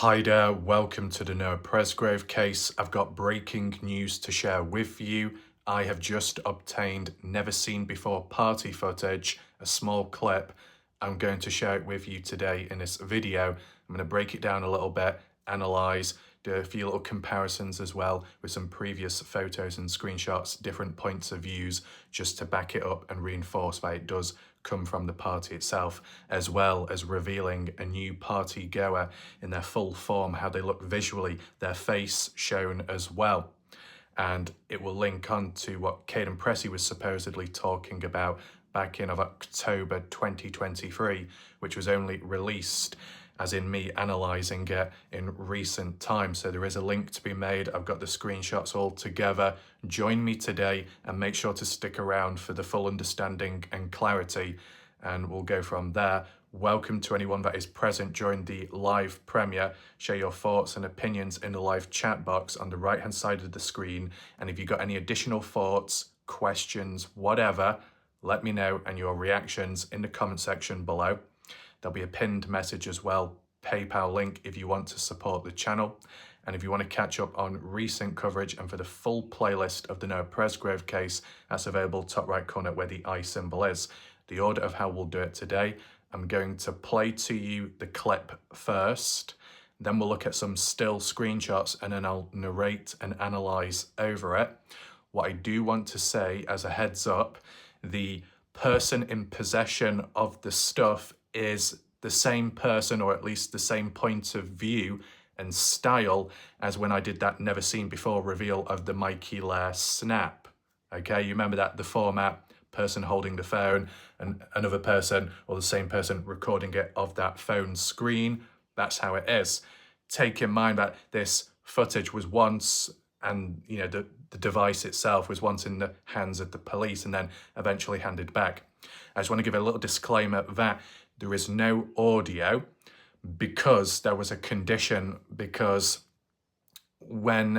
Hi there, welcome to the Noah Presgrove case. I've got breaking news to share with you. I have just obtained never seen before party footage, a small clip. I'm going to share it with you today in this video. I'm going to break it down a little bit, analyse, do a few little comparisons as well with some previous photos and screenshots, different points of views, just to back it up and reinforce why it does come from the party itself, as well as revealing a new party goer in their full form, how they look visually, their face shown as well. And it will link on to what Caden Pressey was supposedly talking about back in October 2023, which was only released, as in me analysing it in recent times. So there is a link to be made. I've got the screenshots all together. Join me today and make sure to stick around for the full understanding and clarity, and we'll go from there. Welcome to anyone that is present during the live premiere. Share your thoughts and opinions in the live chat box on the right hand side of the screen. And if you've got any additional thoughts, questions, whatever, let me know, and your reactions in the comment section below. There'll be a pinned message as well, PayPal link if you want to support the channel. And if you want to catch up on recent coverage and for the full playlist of the Noah Presgrove case, that's available top right corner where the I symbol is. The order of how we'll do it today: I'm going to play to you the clip first, then we'll look at some still screenshots, and then I'll narrate and analyse over it. What I do want to say as a heads up, the person in possession of the stuff is the same person, or at least the same point of view and style as when I did that never seen before reveal of the Mikey Lair snap. Okay, you remember that, the format, person holding the phone and another person or the same person recording it of that phone screen. That's how it is. Take in mind that this footage was once, and the device itself was once in the hands of the police and then eventually handed back. I just want to give a little disclaimer that there is no audio because there was a condition, because when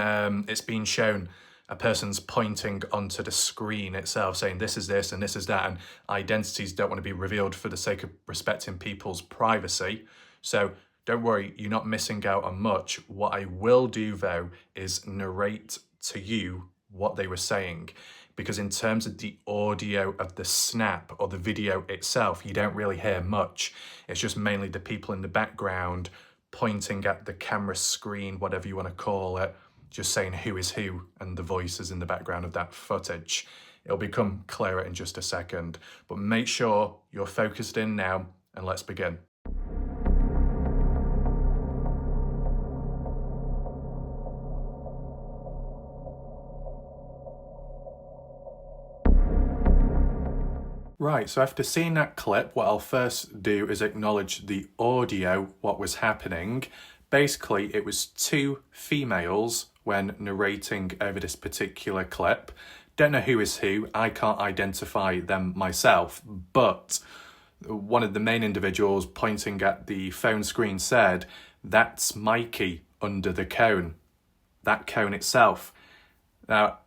it's being shown, a person's pointing onto the screen itself saying this is this and this is that, and identities don't want to be revealed for the sake of respecting people's privacy. So don't worry, you're not missing out on much. What I will do though is narrate to you what they were saying, because in terms of the audio of the snap or the video itself, you don't really hear much. It's just mainly the people in the background pointing at the camera screen, whatever you want to call it, just saying who is who, and the voices in the background of that footage. It'll become clearer in just a second, but make sure you're focused in now, and let's begin. Right, so after seeing that clip, what I'll first do is acknowledge the audio, what was happening. Basically, it was two females when narrating over this particular clip. Don't know who is who, I can't identify them myself, but one of the main individuals pointing at the phone screen said, "That's Mikey under the cone," that cone itself. Now,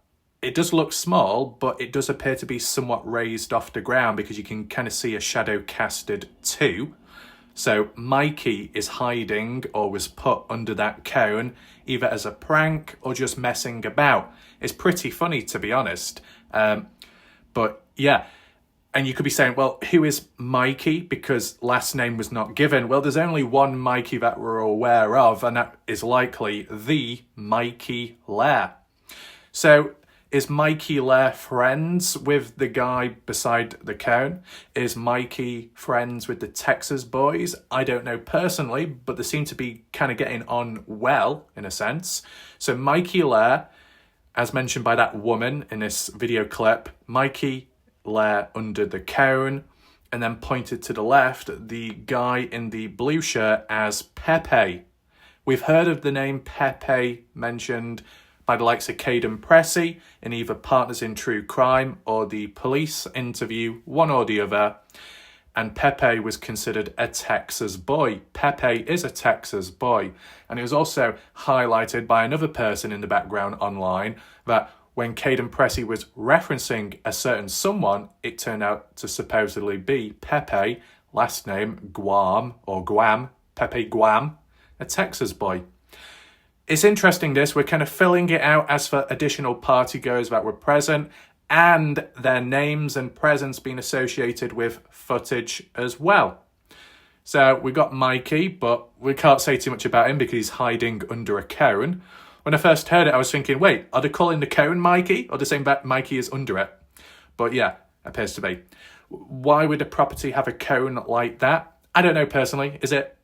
it does look small, but it does appear to be somewhat raised off the ground because you can kind of see a shadow casted too. So Mikey is hiding, or was put under that cone, either as a prank or just messing about. It's pretty funny, to be honest. But yeah, and you could be saying, well, who is Mikey? Because last name was not given. Well, there's only one Mikey that we're aware of, and that is likely the Mikey Lair. So is Mikey Lair friends with the guy beside the cone? Is Mikey friends with the Texas boys? I don't know personally, but they seem to be kind of getting on well, in a sense. So Mikey Lair, as mentioned by that woman in this video clip, Mikey Lair under the cone, and then pointed to the left, the guy in the blue shirt as Pepe. We've heard of the name Pepe mentioned by the likes of Caden Pressey in either Partners in True Crime or the police interview, one or the other. And Pepe was considered a Texas boy. Pepe is a Texas boy. And it was also highlighted by another person in the background online that when Caden Pressey was referencing a certain someone, it turned out to supposedly be Pepe, last name Guam, or Guam, Pepe Guam, a Texas boy. It's interesting this, we're kind of filling it out as for additional partygoers that were present and their names and presence being associated with footage as well. So we got Mikey, but we can't say too much about him because he's hiding under a cone. When I first heard it, I was thinking, wait, are they calling the cone Mikey or the same that Mikey is under it? But yeah, appears to be. Why would a property have a cone like that? I don't know personally. Is it,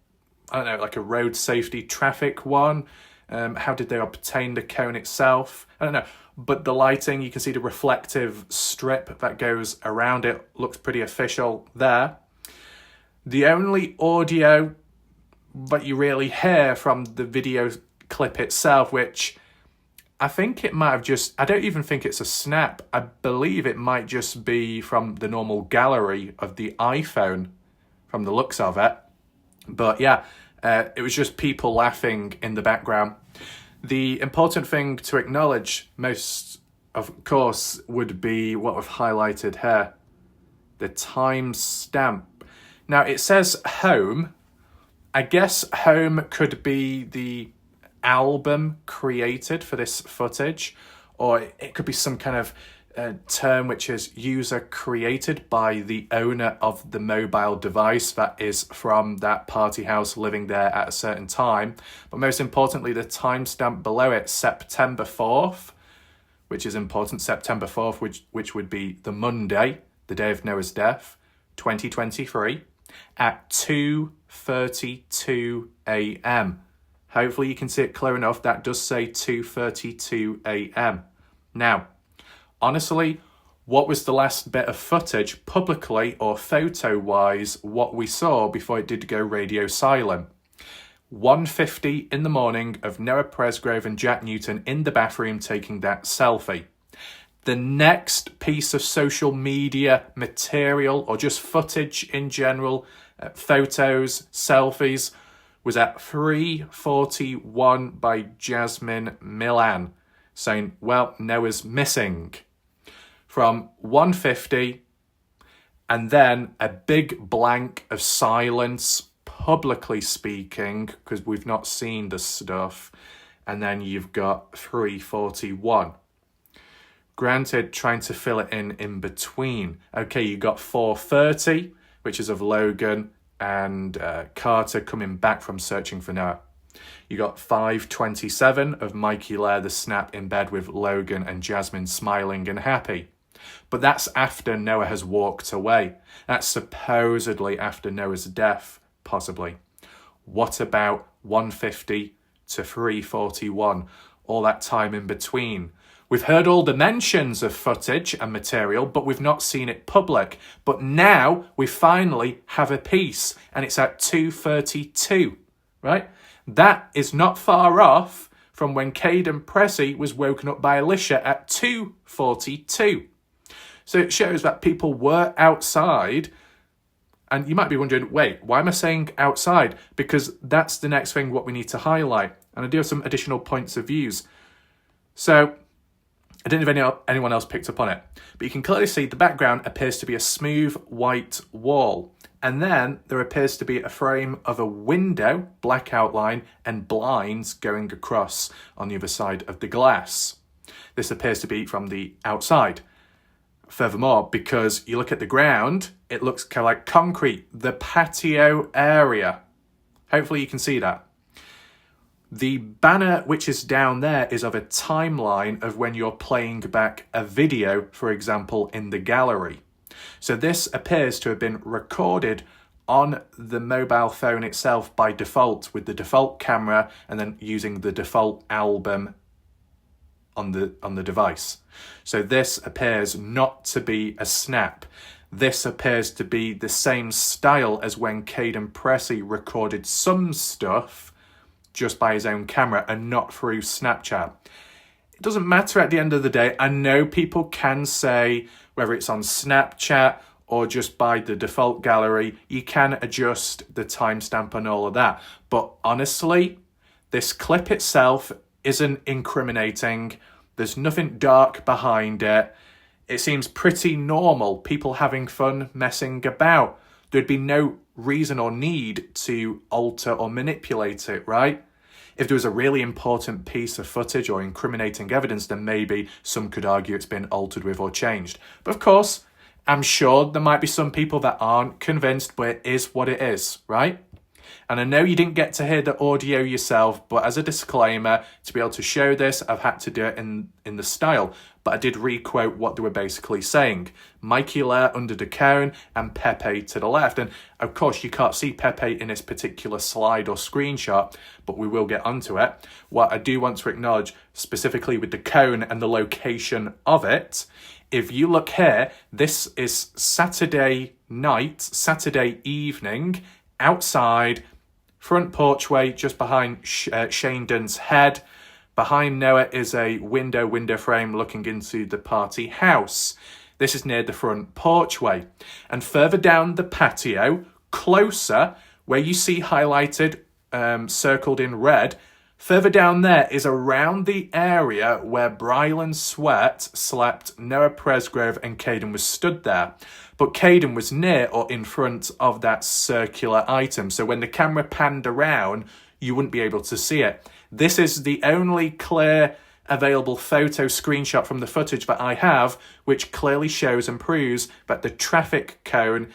I don't know, like a road safety traffic one? How did they obtain the cone itself? I don't know. But the lighting, you can see the reflective strip that goes around it looks pretty official there. The only audio that you really hear from the video clip itself, which I think it might have just, I don't even think it's a snap. I believe it might just be from the normal gallery of the iPhone from the looks of it. But yeah, it was just people laughing in the background. The important thing to acknowledge most, of course, would be what we've highlighted here. The timestamp. Now, it says home. I guess home could be the album created for this footage, or it could be some kind of term which is user created by the owner of the mobile device that is from that party house living there at a certain time. But most importantly, the timestamp below it, September 4th, which is important, September 4th, which would be the Monday, the day of Noah's death, 2023, at 2:32 a.m. Hopefully you can see it clear enough. That does say 2:32 a.m. Now, honestly, what was the last bit of footage, publicly or photo-wise, what we saw before it did go radio silent? 1:50 in the morning of Noah Presgrave and Jack Newton in the bathroom taking that selfie. The next piece of social media material, or just footage in general, photos, selfies, was at 3:41 by Jasmine Milan, saying, well, Noah's missing. From 1:50, and then a big blank of silence, publicly speaking, because we've not seen the stuff, and then you've got 3:41. Granted, trying to fill it in between. Okay, you got 4:30, which is of Logan and Carter coming back from searching for Noah. You got 5:27 of Mikey Lair, the snap in bed with Logan and Jasmine smiling and happy. But that's after Noah has walked away. That's supposedly after Noah's death, possibly. What about 1:50 to 3:41? All that time in between. We've heard all the mentions of footage and material, but we've not seen it public. But now we finally have a piece, and it's at 2:32, right? That is not far off from when Caden Pressey was woken up by Alicia at 2:42. So it shows that people were outside. And you might be wondering, wait, why am I saying outside? Because that's the next thing what we need to highlight. And I do have some additional points of views. So I don't know if anyone else picked up on it, but you can clearly see the background appears to be a smooth white wall. And then there appears to be a frame of a window, black outline, and blinds going across on the other side of the glass. This appears to be from the outside. Furthermore, because you look at the ground, it looks kind of like concrete, the patio area. Hopefully you can see that. The banner which is down there is of a timeline of when you're playing back a video, for example, in the gallery. So this appears to have been recorded on the mobile phone itself by default with the default camera and then using the default album on the device. So this appears not to be a snap. This appears to be the same style as when Caden Pressey recorded some stuff just by his own camera and not through Snapchat. It doesn't matter at the end of the day. I know people can say whether it's on Snapchat or just by the default gallery, you can adjust the timestamp and all of that. But honestly, this clip itself isn't incriminating. There's nothing dark behind it. It seems pretty normal, people having fun, messing about. there'd be no reason or need to alter or manipulate it, right? If there was a really important piece of footage or incriminating evidence, then maybe some could argue it's been altered with or changed. But of course, I'm sure there might be some people that aren't convinced, but it is what it is, right? And I know you didn't get to hear the audio yourself, but as a disclaimer, to be able to show this, I've had to do it in the style. But I did re-quote what they were basically saying. Mikey there under the cone and Pepe to the left. And of course, you can't see Pepe in this particular slide or screenshot, but we will get onto it. What I do want to acknowledge, specifically with the cone and the location of it, if you look here, this is Saturday night, Saturday evening, outside, front porchway just behind Shane Dunn's head. Behind Noah is a window frame looking into the party house. This is near the front porchway. And further down the patio, closer, where you see highlighted, circled in red, further down there is around the area where Brylan Sweat slept, Noah Presgrove and Caden was stood there. But Caden was near or in front of that circular item. So when the camera panned around, you wouldn't be able to see it. This is the only clear available photo screenshot from the footage that I have, which clearly shows and proves that the traffic cone,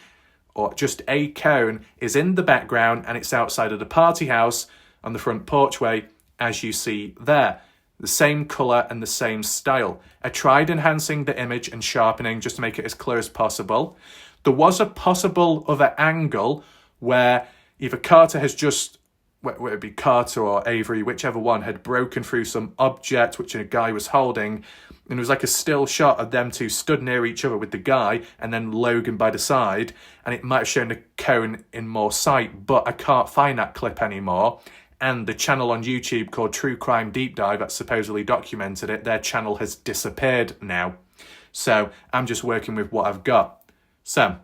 or just a cone, is in the background and it's outside of the party house on the front porchway, as you see there. The same colour and the same style. I tried enhancing the image and sharpening just to make it as clear as possible. There was a possible other angle where either Carter has just, whether it be Carter or Avery, whichever one, had broken through some object which a guy was holding, and it was like a still shot of them two stood near each other with the guy and then Logan by the side, and it might have shown the cone in more sight, but I can't find that clip anymore. And the channel on YouTube called True Crime Deep Dive that supposedly documented it, their channel has disappeared now. So I'm just working with what I've got. So,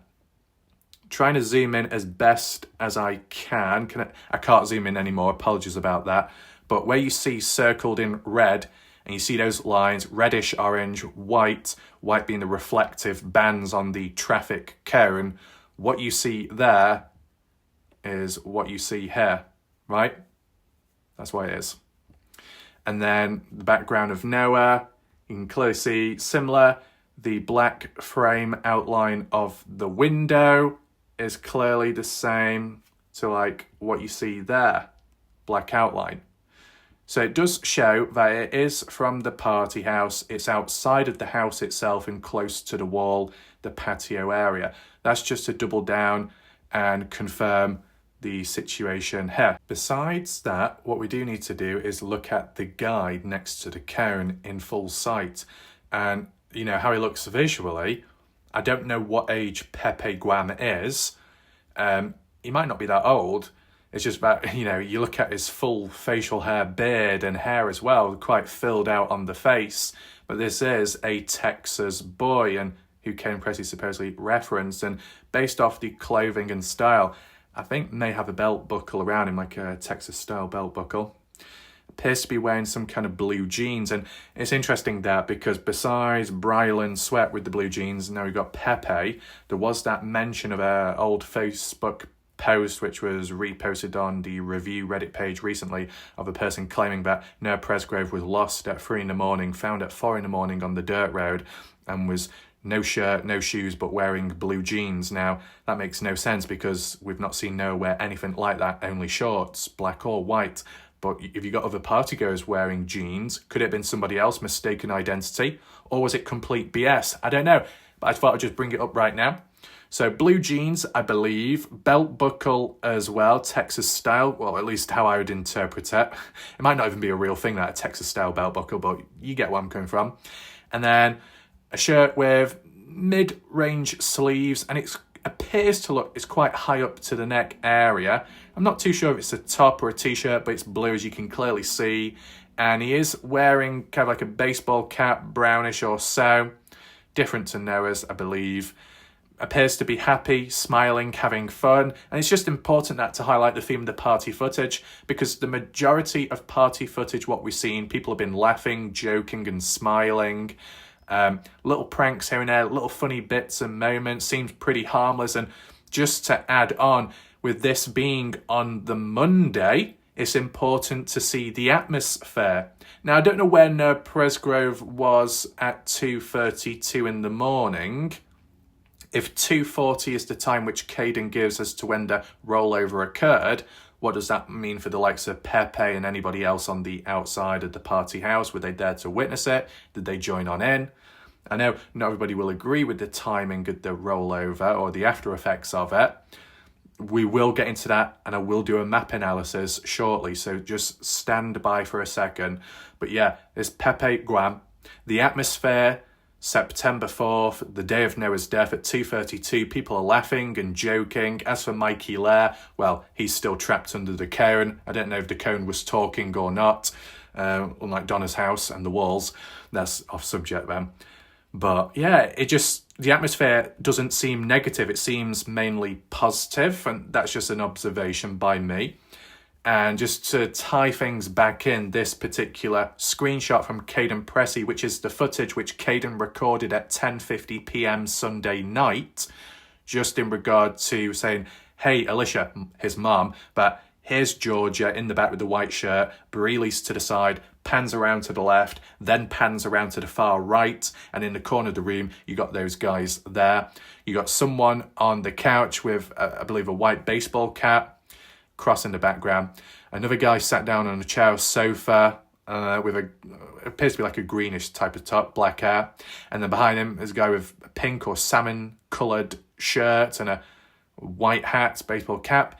trying to zoom in as best as I can. I can't zoom in anymore, apologies about that. But where you see circled in red, and you see those lines, reddish, orange, white being the reflective bands on the traffic cone, what you see there is what you see here, right? That's what it is. And then the background of Noah, you can clearly see similar. The black frame outline of the window is clearly the same to like what you see there, black outline. So it does show that it is from the party house. It's outside of the house itself and close to the wall, the patio area. That's just to double down and confirm the situation here. Besides that, what we do need to do is look at the guy next to the cone in full sight. And, you know, how he looks visually, I don't know what age Pepe Guam is. He might not be that old. It's just that, you know, you look at his full facial hair, beard and hair as well, quite filled out on the face. But this is a Texas boy, and who Ken Pressey supposedly referenced. And based off the clothing and style, I think may have a belt buckle around him, like a Texas-style belt buckle. Appears to be wearing some kind of blue jeans. And it's interesting that because besides Brylan Sweat with the blue jeans, now we've got Pepe, there was that mention of an old Facebook post which was reposted on the review Reddit page recently of a person claiming that Noah Presgrove was lost at 3 a.m, found at 4 a.m. on the dirt road, and was no shirt, no shoes, but wearing blue jeans. Now, that makes no sense because we've not seen Noah wear anything like that, only shorts, black or white. But if you got other partygoers wearing jeans, could it have been somebody else, mistaken identity? Or was it complete BS? I don't know, but I thought I'd just bring it up right now. So blue jeans, I believe, belt buckle as well, Texas style, well, at least how I would interpret it. It might not even be a real thing, that a Texas style belt buckle, but you get where I'm coming from. And then a shirt with mid-range sleeves, and it appears to look, it's quite high up to the neck area. I'm not too sure if it's a top or a t-shirt, but it's blue, as you can clearly see. And he is wearing kind of like a baseball cap, brownish or so. Different to Noah's, I believe. Appears to be happy, smiling, having fun. And it's just important that to highlight the theme of the party footage, because the majority of party footage, what we've seen, people have been laughing, joking and smiling. Little pranks here and there, little funny bits and moments, seems pretty harmless. And just to add on, with this being on the Monday, it's important to see the atmosphere. Now, I don't know where Noah Presgrove was at 2:32 in the morning. If 2:40 is the time which Caden gives as to when the rollover occurred, what does that mean for the likes of Pepe and anybody else on the outside of the party house? Were they there to witness it? Did they join on in? I know not everybody will agree with the timing of the rollover or the after effects of it. We will get into that, and I will do a map analysis shortly, so just stand by for a second. But yeah, it's Pepe Guam. The atmosphere, September 4th, the day of Noah's death at 2:32. People are laughing and joking. As for Mikey Lair, well, he's still trapped under the cone. I don't know if the cone was talking or not, unlike Donna's house and the walls. That's off subject then. But yeah, the atmosphere doesn't seem negative. It seems mainly positive, and that's just an observation by me. And just to tie things back in, this particular screenshot from Caden Pressey, which is the footage which Caden recorded at 10:50 p.m. Sunday night, just in regard to saying, hey, Alicia, his mom, but here's Georgia in the back with the white shirt, Breeley's to the side, pans around to the left, then pans around to the far right, and in the corner of the room, you got those guys there. You got someone on the couch with, I believe, a white baseball cap, cross in the background. Another guy sat down on a chair sofa with it appears to be like a greenish type of top, black hair. And then behind him is a guy with a pink or salmon-coloured shirt and a white hat, baseball cap.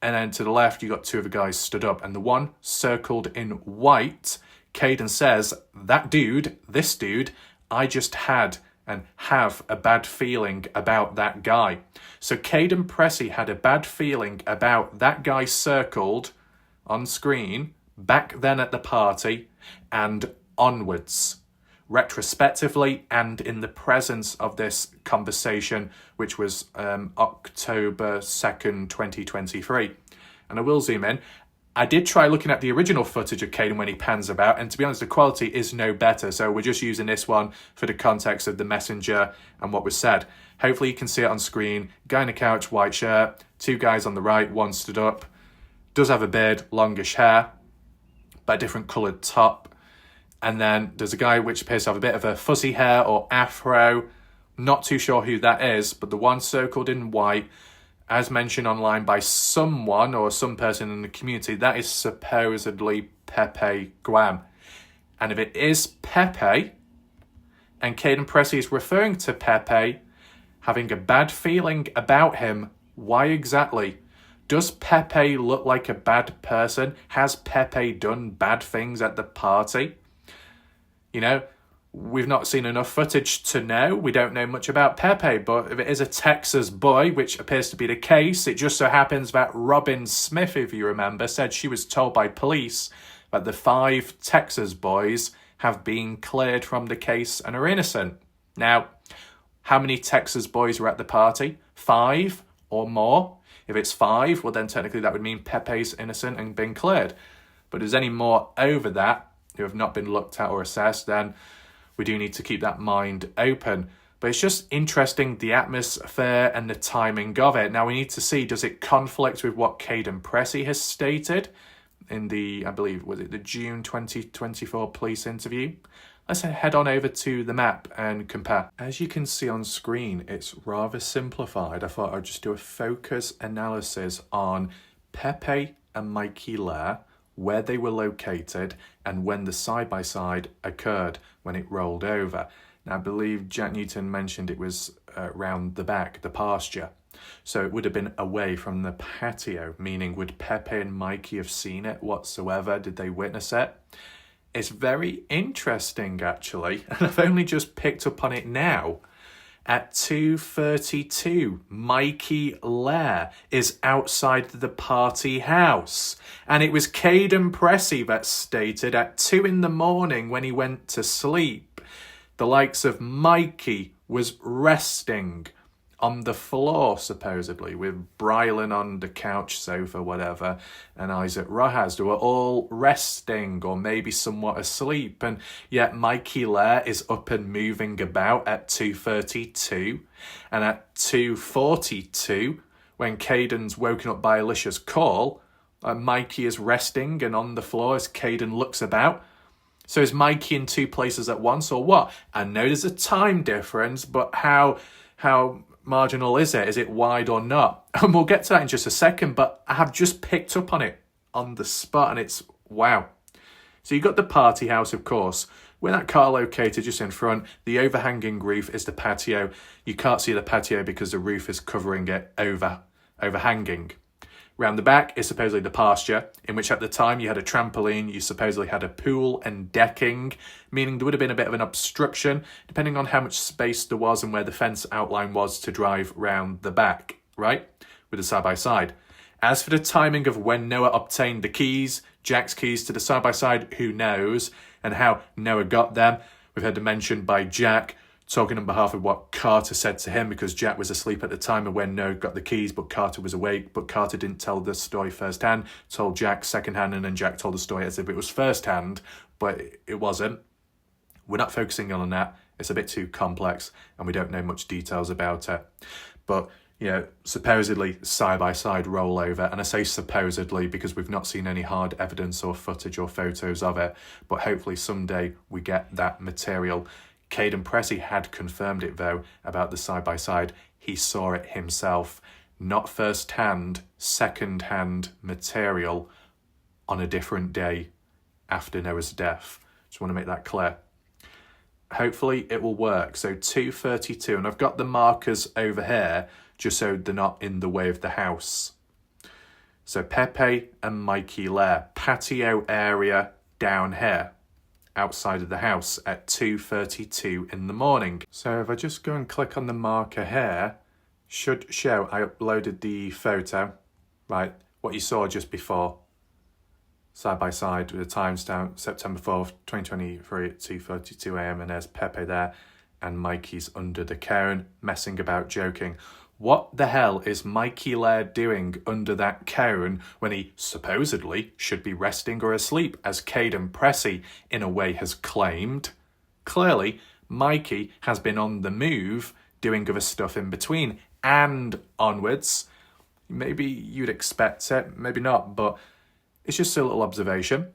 And then to the left, you got two of the guys stood up. And the one circled in white, Caden says, this dude, I just had and have a bad feeling about that guy. So Caden Pressey had a bad feeling about that guy circled on screen back then at the party and onwards, retrospectively and in the presence of this conversation, which was October 2nd, 2023. And I will zoom in. I did try looking at the original footage of Caden when he pans about, and to be honest, the quality is no better. So we're just using this one for the context of the messenger and what was said. Hopefully you can see it on screen. Guy on the couch, white shirt. Two guys on the right, one stood up. Does have a beard, longish hair, but a different coloured top. And then there's a guy which appears to have a bit of a fuzzy hair or afro. Not too sure who that is, but the one circled in white, as mentioned online by someone or some person in the community, that is supposedly Pepe Guam. And if it is Pepe, and Caden Pressey is referring to Pepe, having a bad feeling about him, why exactly? Does Pepe look like a bad person? Has Pepe done bad things at the party? You know, we've not seen enough footage to know. We don't know much about Pepe, but if it is a Texas boy, which appears to be the case, it just so happens that Robin Smith, if you remember, said she was told by police that the 5 Texas boys have been cleared from the case and are innocent. Now, how many Texas boys were at the party? 5 or more? If it's 5, well then technically that would mean Pepe's innocent and been cleared. But if there's any more over that who have not been looked at or assessed, then we do need to keep that mind open. But it's just interesting, the atmosphere and the timing of it. Now we need to see, does it conflict with what Caden Pressey has stated in the, I believe, was it the June 2024 police interview? Let's head on over to the map and compare. As you can see on screen, it's rather simplified. I thought I'd just do a focus analysis on Pepe and Mikey Lair, where they were located, and when the side-by-side occurred, when it rolled over. Now, I believe Jack Newton mentioned it was round the back, the pasture. So it would have been away from the patio, meaning would Pepe and Mikey have seen it whatsoever? Did they witness it? It's very interesting, actually, and I've only just picked up on it now. At 2:32, Mikey Lair is outside the party house. And it was Caden Pressey that stated at 2 in the morning when he went to sleep, the likes of Mikey was resting on the floor, supposedly, with Brylan on the couch, sofa, whatever, and Isaac Rojas, who are all resting or maybe somewhat asleep. And yet Mikey Lair is up and moving about at 2:32. And at 2:42, when Caden's woken up by Alicia's call, Mikey is resting and on the floor as Caden looks about. So is Mikey in two places at once or what? I know there's a time difference, but how marginal is it? Is it wide or not? And we'll get to that in just a second, but I have just picked up on it on the spot and it's wow. So you've got the party house, of course, with that car located just in front. The overhanging roof is the patio. You can't see the patio because the roof is covering it overhanging. Round the back is supposedly the pasture, in which at the time you had a trampoline, you supposedly had a pool and decking, meaning there would have been a bit of an obstruction, depending on how much space there was and where the fence outline was to drive round the back, right? With the side-by-side. As for the timing of when Noah obtained the keys, Jack's keys to the side-by-side, who knows, and how Noah got them, we've heard them mentioned by Jack, talking on behalf of what Carter said to him, because Jack was asleep at the time of when Noah got the keys, but Carter was awake. But Carter didn't tell the story firsthand, told Jack secondhand, and then Jack told the story as if it was firsthand, but it wasn't. We're not focusing on that. It's a bit too complex, and we don't know much details about it. But, you know, supposedly side-by-side rollover, and I say supposedly because we've not seen any hard evidence or footage or photos of it, but hopefully someday we get that material. Caden Pressey had confirmed it, though, about the side-by-side. He saw it himself. Not first-hand, second-hand material on a different day after Noah's death. Just want to make that clear. Hopefully it will work. So 2:32, and I've got the markers over here just so they're not in the way of the house. So Pepe and Mikey Lair, patio area down here, outside of the house at 2:32 in the morning. So if I just go and click on the marker here, should show I uploaded the photo, right, what you saw just before, side by side with the timestamp, September 4th, 2023 at 2:32 a.m. and there's Pepe there and Mikey's under the cairn, messing about, joking. What the hell is Mikey Lair doing under that cairn when he supposedly should be resting or asleep, as Caden Pressey in a way has claimed? Clearly, Mikey has been on the move, doing other stuff in between and onwards. Maybe you'd expect it, maybe not, but it's just a little observation.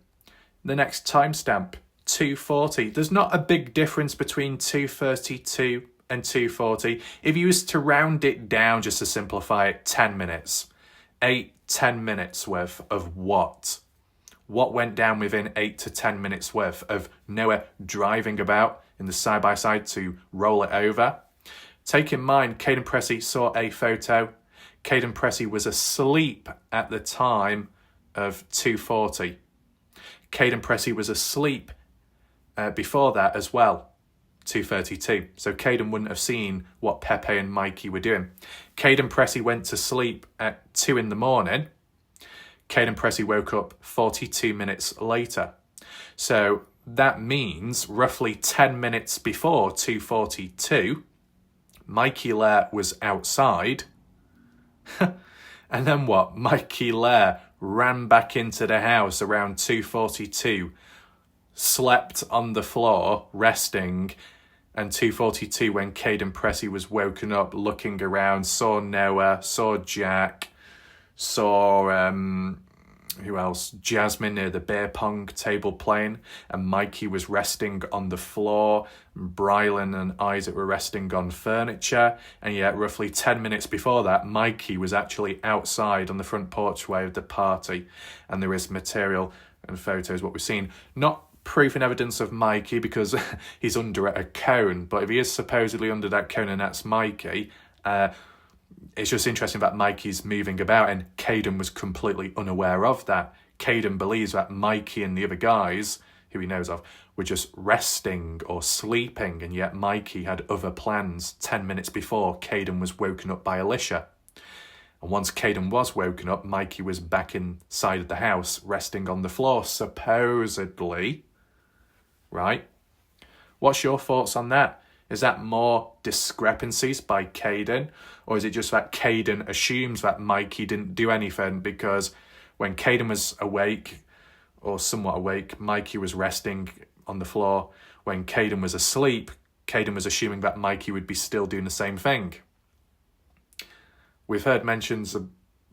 The next timestamp, 2:40. There's not a big difference between 2:32 and 2:40. If you was to round it down just to simplify it, 10 minutes. 8-10 minutes worth of what? What went down within 8 to 10 minutes worth of Noah driving about in the side-by-side to roll it over? Take in mind, Caden Pressey saw a photo. Caden Pressey was asleep at the time of 2:40. Caden Pressey was asleep before that as well, 2:32. So Caden wouldn't have seen what Pepe and Mikey were doing. Caden Pressey went to sleep at 2 in the morning. Caden Pressey woke up 42 minutes later. So that means roughly 10 minutes before 2:42, Mikey Lair was outside. And then what? Mikey Lair ran back into the house around 2:42, slept on the floor, resting, and 2:42 when Caden Pressey was woken up, looking around, saw Noah, saw Jack, saw, who else? Jasmine near the beer pong table playing, and Mikey was resting on the floor. Brylan and Isaac were resting on furniture, and yet roughly 10 minutes before that, Mikey was actually outside on the front porchway of the party, and there is material and photos, what we've seen. Not proof and evidence of Mikey because he's under a cone, but if he is supposedly under that cone and that's Mikey, it's just interesting that Mikey's moving about and Caden was completely unaware of that. Caden believes that Mikey and the other guys, who he knows of, were just resting or sleeping, and yet Mikey had other plans 10 minutes before Caden was woken up by Alicia. And once Caden was woken up, Mikey was back inside of the house, resting on the floor, supposedly. Right? What's your thoughts on that? Is that more discrepancies by Caden? Or is it just that Caden assumes that Mikey didn't do anything because when Caden was awake, or somewhat awake, Mikey was resting on the floor. When Caden was asleep, Caden was assuming that Mikey would be still doing the same thing. We've heard mentions,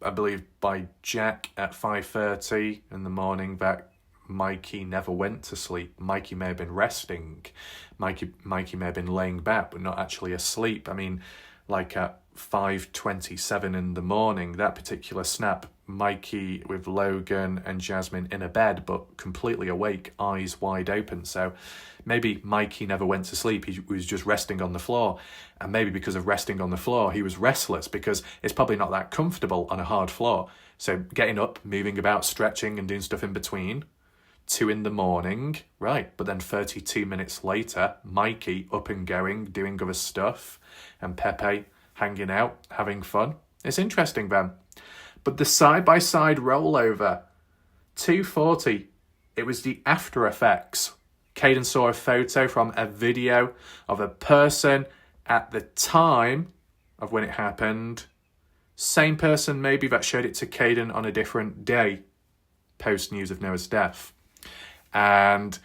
I believe, by Jack at 5:30 in the morning that Mikey never went to sleep. Mikey may have been resting. Mikey may have been laying back, but not actually asleep. I mean, like at 5:27 in the morning, that particular snap, Mikey with Logan and Jasmine in a bed, but completely awake, eyes wide open. So maybe Mikey never went to sleep. He was just resting on the floor. And maybe because of resting on the floor, he was restless because it's probably not that comfortable on a hard floor. So getting up, moving about, stretching and doing stuff in between. 2 in the morning, right, but then 32 minutes later, Mikey up and going, doing other stuff, and Pepe hanging out, having fun. It's interesting then. But the side-by-side rollover, 2:40, it was the after effects. Caden saw a photo from a video of a person at the time of when it happened. Same person maybe that showed it to Caden on a different day, post news of Noah's death. And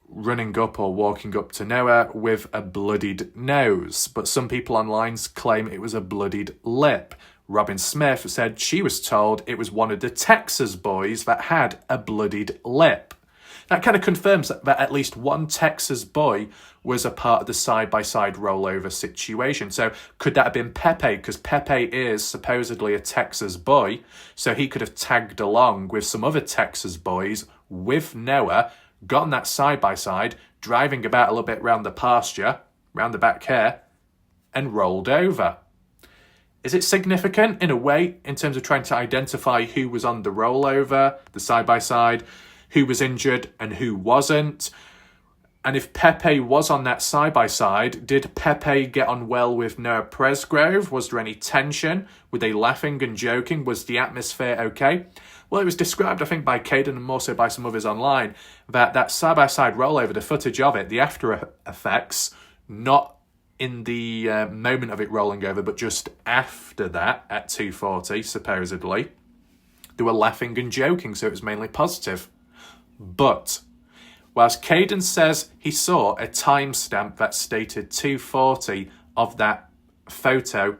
running up or walking up to Noah with a bloodied nose. But some people online claim it was a bloodied lip. Robin Smith said she was told it was one of the Texas boys that had a bloodied lip. That kind of confirms that at least one Texas boy was a part of the side-by-side rollover situation. So could that have been Pepe? Because Pepe is supposedly a Texas boy. So he could have tagged along with some other Texas boys with Noah, gotten that side-by-side, driving about a little bit round the pasture, round the back here, and rolled over. Is it significant in a way in terms of trying to identify who was on the rollover, the side-by-side, who was injured and who wasn't? And if Pepe was on that side-by-side, did Pepe get on well with Noah Presgrove? Was there any tension? Were they laughing and joking? Was the atmosphere okay? Well, it was described, I think, by Caden and more so by some others online, that side-by-side rollover, the footage of it, the after effects, not in the moment of it rolling over, but just after that, at 2:40, supposedly, they were laughing and joking, so it was mainly positive. But whilst Caden says he saw a timestamp that stated 2:40 of that photo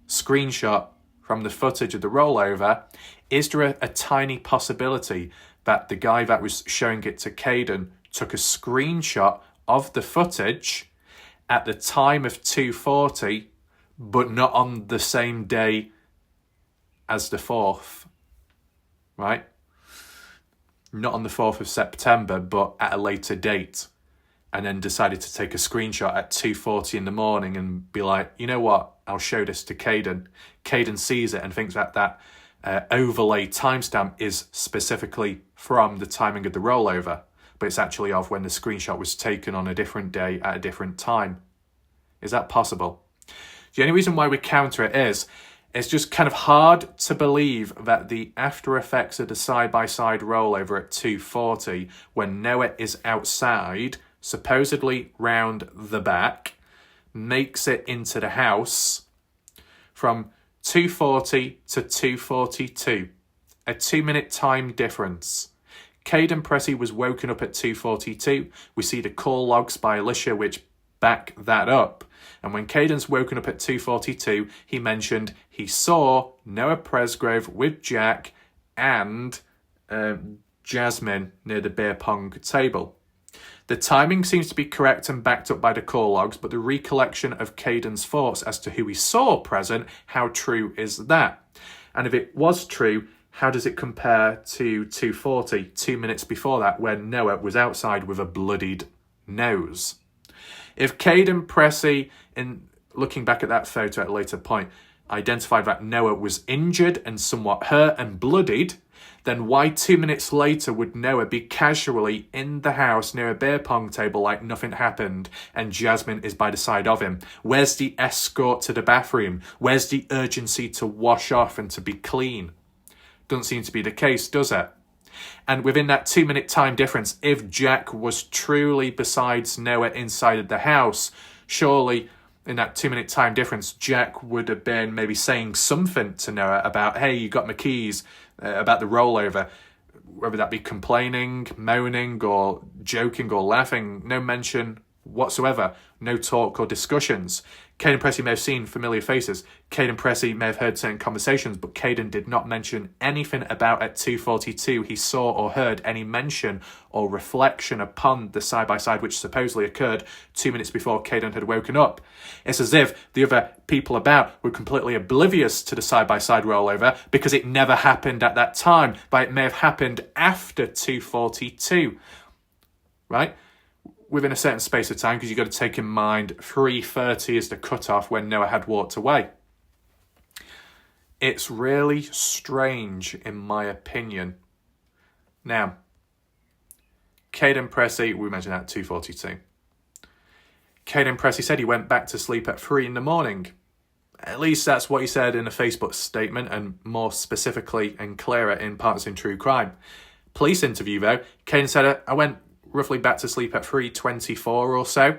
screenshot from the footage of the rollover, is there a tiny possibility that the guy that was showing it to Caden took a screenshot of the footage at the time of 2:40, but not on the same day as the 4th, right? Not on the 4th of September, but at a later date, and then decided to take a screenshot at 2:40 in the morning and be like, you know what, I'll show this to Caden. Caden sees it and thinks that overlay timestamp is specifically from the timing of the rollover, but it's actually of when the screenshot was taken on a different day at a different time. Is that possible? The only reason why we counter it is, it's just kind of hard to believe that the after effects of the side-by-side rollover at 2:40, when Noah is outside, supposedly round the back, makes it into the house from 2:40 to 2:42, a 2-minute time difference. Caden Pressey was woken up at 2:42. We see the call logs by Alicia which back that up. And when Caden's woken up at 2:42, he mentioned he saw Noah Presgrove with Jack and Jasmine near the beer pong table. The timing seems to be correct and backed up by the call logs, but the recollection of Caden's thoughts as to who he saw present, how true is that? And if it was true, how does it compare to 2:40, 2 minutes before that, when Noah was outside with a bloodied nose? If Caden Pressey, in looking back at that photo at a later point, identified that Noah was injured and somewhat hurt and bloodied, then why 2 minutes later would Noah be casually in the house near a beer pong table like nothing happened and Jasmine is by the side of him? Where's the escort to the bathroom? Where's the urgency to wash off and to be clean? Doesn't seem to be the case, does it? And within that 2-minute time difference, if Jack was truly besides Noah inside of the house, Surely, in that 2-minute time difference, Jack would have been maybe saying something to Noah about, hey, you got my keys, about the rollover. Whether that be complaining, moaning, or joking or laughing, no mention whatsoever, no talk or discussions. Caden Pressey may have seen familiar faces. Caden Pressey may have heard certain conversations, but Caden did not mention anything about at 2:42 he saw or heard any mention or reflection upon the side-by-side which supposedly occurred 2 minutes before Caden had woken up. It's as if the other people about were completely oblivious to the side-by-side rollover because it never happened at that time, but it may have happened after 2:42, right? Within a certain space of time, because you've got to take in mind 3:30 is the cutoff when Noah had walked away. It's really strange, in my opinion. Now, Caden Pressey, we mentioned that at 2:42. Caden Pressey said he went back to sleep at 3 in the morning. At least that's what he said in a Facebook statement, and more specifically and clearer in Partners in True Crime. Police interview, though, Caden said, I went roughly back to sleep at 3:24 or so.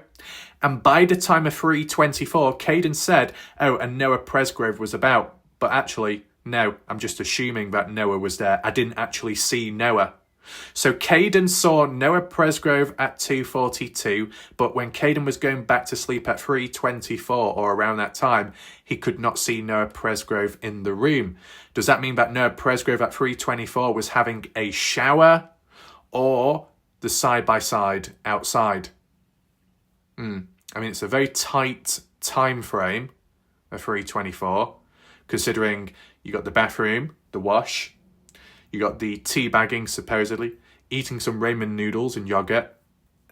And by the time of 3:24, Caden said, oh, and Noah Presgrove was about. But actually, no, I'm just assuming that Noah was there. I didn't actually see Noah. So Caden saw Noah Presgrove at 2:42, but when Caden was going back to sleep at 3:24 or around that time, he could not see Noah Presgrove in the room. Does that mean that Noah Presgrove at 3:24 was having a shower or the side-by-side outside? I mean, it's a very tight time frame of 3:24, considering you got the bathroom, the wash, you got the tea bagging, supposedly, eating some ramen noodles and yogurt,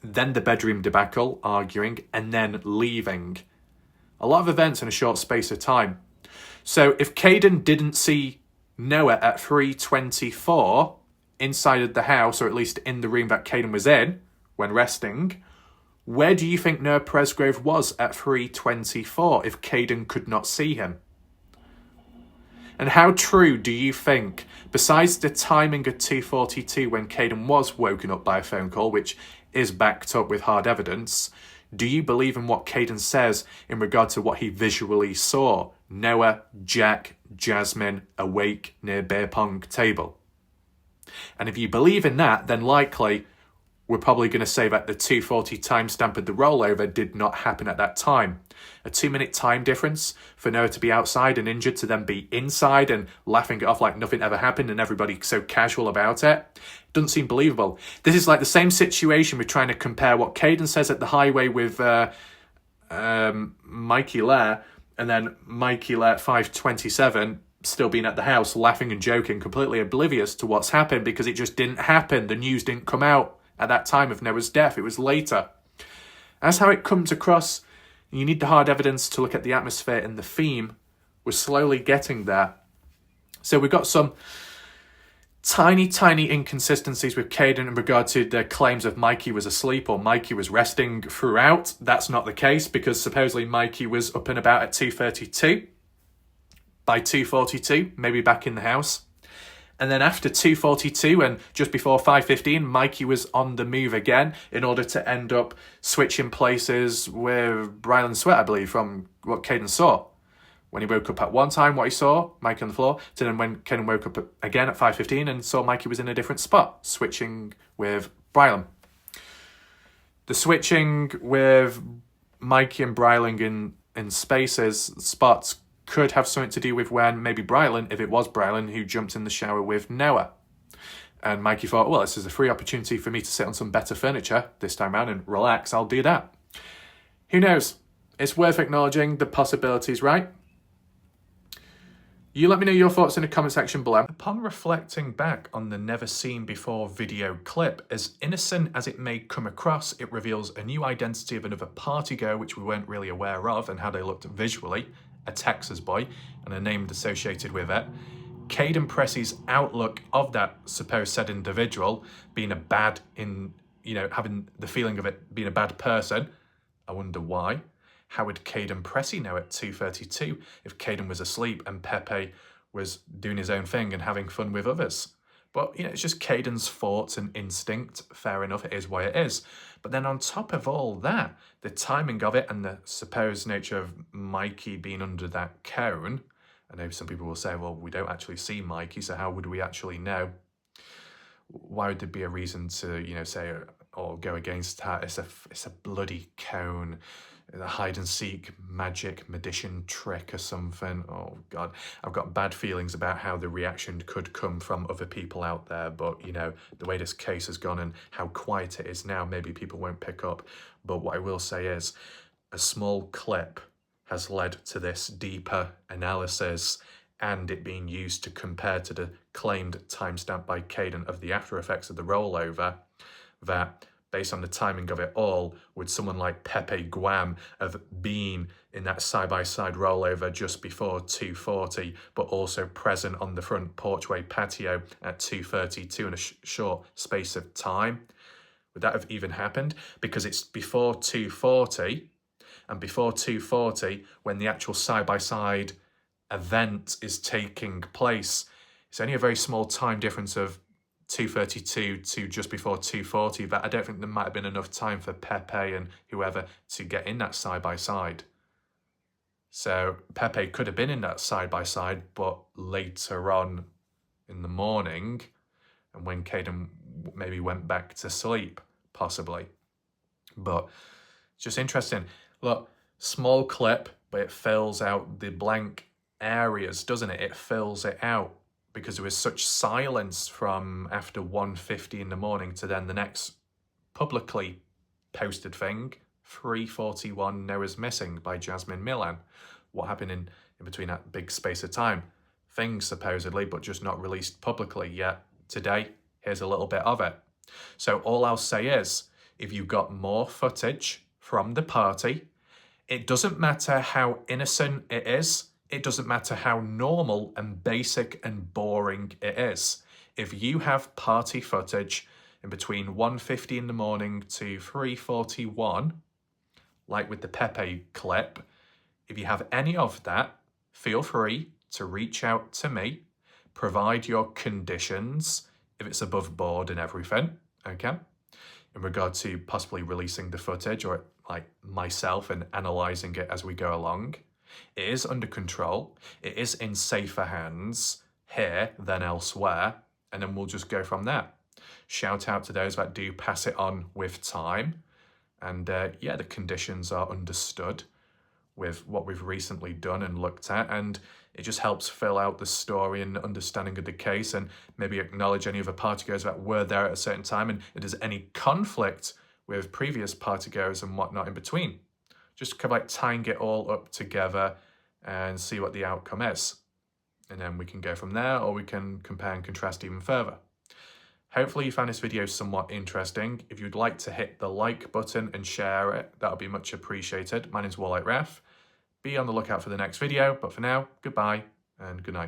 then the bedroom debacle, arguing, and then leaving. A lot of events in a short space of time. So if Caden didn't see Noah at 3:24 inside of the house, or at least in the room that Caden was in when resting, where do you think Noah Presgrove was at 3:24 if Caden could not see him? And how true do you think, besides the timing of 2:42 when Caden was woken up by a phone call, which is backed up with hard evidence, do you believe in what Caden says in regard to what he visually saw? Noah, Jack, Jasmine, awake near beer pong table. And if you believe in that, then likely we're probably going to say that the 2:40 timestamp of the rollover did not happen at that time. A 2-minute time difference for Noah to be outside and injured to then be inside and laughing it off like nothing ever happened and everybody so casual about it doesn't seem believable. This is like the same situation with trying to compare what Caden says at the highway with Mikey Lair, and then Mikey Lair at 5:27 still being at the house laughing and joking, completely oblivious to what's happened because it just didn't happen. The news didn't come out at that time of Noah's death. It was later. That's how it comes across. You need the hard evidence to look at the atmosphere and the theme. We're slowly getting there. So we've got some tiny inconsistencies with Caden in regard to the claims of Mikey was asleep or Mikey was resting throughout. That's not the case, because supposedly Mikey was up and about at 2:32. By 2:42, maybe back in the house. And then after 2:42 and just before 5:15, Mikey was on the move again in order to end up switching places with Brylan Sweat, I believe, from what Caden saw. When he woke up at one time, what he saw, Mikey on the floor, to then when Caden woke up again at 5:15 and saw Mikey was in a different spot, switching with Brylan. The switching with Mikey and Brylan in spots, could have something to do with when maybe Brylan, if it was Brylan, who jumped in the shower with Noah. And Mikey thought, well, this is a free opportunity for me to sit on some better furniture this time around and relax. I'll do that. Who knows? It's worth acknowledging the possibilities, right? You let me know your thoughts in the comment section below. Upon reflecting back on the never seen before video clip, as innocent as it may come across, it reveals a new identity of another partygoer which we weren't really aware of and how they looked visually. A Texas boy, and a name associated with it. Caden Pressey's outlook of that supposed said individual being having the feeling of it being a bad person. I wonder why. How would Caden Pressey know at 2:32 if Caden was asleep and Pepe was doing his own thing and having fun with others? But, it's just Caden's thoughts and instinct. Fair enough, it is what it is. But then on top of all that, the timing of it and the supposed nature of Mikey being under that cone, I know some people will say, well, we don't actually see Mikey, so how would we actually know? Why would there be a reason to, say or go against that? It's a bloody cone, a hide and seek magic magician trick or something. Oh God, I've got bad feelings about how the reaction could come from other people out there. But the way this case has gone and how quiet it is now, maybe people won't pick up. But what I will say is, a small clip has led to this deeper analysis, and it being used to compare to the claimed timestamp by Caden of the after effects of the rollover, that based on the timing of it all, would someone like Pepe Guam have been in that side-by-side rollover just before 2:40, but also present on the front porchway patio at 2:32 in a short space of time? Would that have even happened? Because it's before 2:40, and before 2:40, when the actual side-by-side event is taking place, it's only a very small time difference of 2:32 to just before 2:40, but I don't think there might have been enough time for Pepe and whoever to get in that side-by-side. So Pepe could have been in that side-by-side, but later on in the morning, and when Caden maybe went back to sleep, possibly. But it's just interesting. Look, small clip, but it fills out the blank areas, doesn't it? It fills it out because there was such silence from after 1:50 in the morning to then the next publicly posted thing, 3:41, Noah's missing by Jasmine Milan. What happened in between that big space of time? Things supposedly, but just not released publicly yet. Today, here's a little bit of it. So all I'll say is, if you've got more footage from the party, it doesn't matter how innocent it is. It doesn't matter how normal and basic and boring it is. If you have party footage in between 1:50 in the morning to 3:41, like with the Pepe clip, if you have any of that, feel free to reach out to me, provide your conditions, if it's above board and everything, okay? In regard to possibly releasing the footage, or like myself and analysing it as we go along. It is under control. It is in safer hands here than elsewhere, and then we'll just go from there. Shout out to those that do pass it on with time. And yeah, the conditions are understood with what we've recently done and looked at, and it just helps fill out the story and understanding of the case, and maybe acknowledge any other partygoers that were there at a certain time, and if there's any conflict with previous partygoers and whatnot in between. Just kind of like tying it all up together and see what the outcome is. And then we can go from there, or we can compare and contrast even further. Hopefully you found this video somewhat interesting. If you'd like to hit the like button and share it, that would be much appreciated. My name's Warlight Ref. Be on the lookout for the next video, but for now, goodbye and good night.